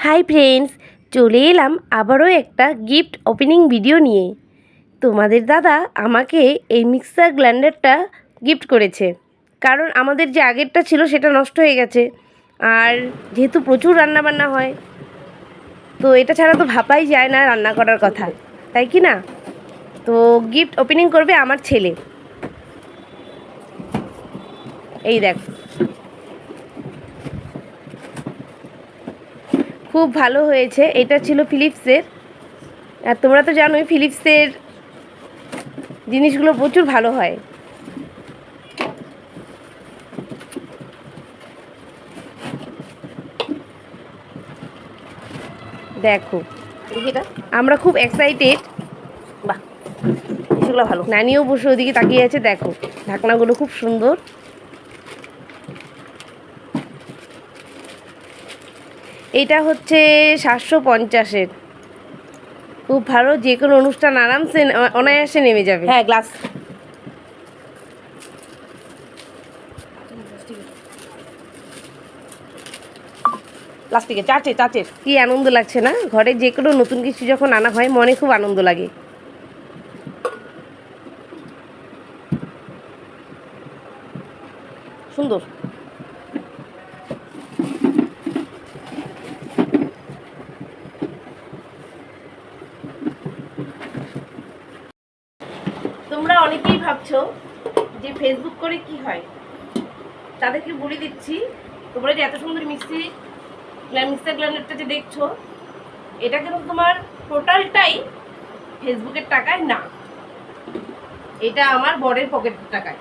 Hi friends, চলে এলাম আবারও একটা গিফট ওপেনিং ভিডিও নিয়ে। তোমাদের দাদা আমাকে এই মিক্সার গ্রাইন্ডারটা গিফট করেছে, কারণ আমাদের যে আগেরটা ছিল সেটা নষ্ট হয়ে গেছে। আর যেহেতু প্রচুর রান্নাবান্না হয়, তো এটা ছাড়া তো ভাবাই যায় না রান্না করার কথা, তাই কি না? তো গিফট ওপেনিং করবে আমার ছেলে। এই দেখ, খুব ভালো হয়েছে। এটা ছিল ফিলিপসের, আর তোমরা তো জানোই ফিলিপসের জিনিসগুলো প্রচুর ভালো হয়। দেখো, আমরা খুব এক্সাইটেড। বাহ, সেগুলো ভালো। নানিও বসে ওদিকে তাকিয়ে আছে। দেখো, ঢাকনাগুলো খুব সুন্দর। এটা হচ্ছে 750-এর, খুব ভালো। যে কোনো অনুষ্ঠান আরামসে অনায়াসে নেমে যাবে। হ্যাঁ, গ্লাস প্লাস্টিকের, চাচের। কি আনন্দ লাগছে না? ঘরে যে কোনো নতুন কিছু যখন আনা হয় মনে খুব আনন্দ লাগে। সুন্দর। তোমরা অনেকেই ভাবছো যে ফেসবুক করে কি হয়, তাদেরকে বলে দিচ্ছি। তোমরা যে এত সুন্দর মিক্সার গ্রাইন্ডারটা যে দেখছো, এটা কিন্তু তোমার টোটালটাই ফেসবুকের টাকায় না, এটা আমার বরের পকেটের টাকায়।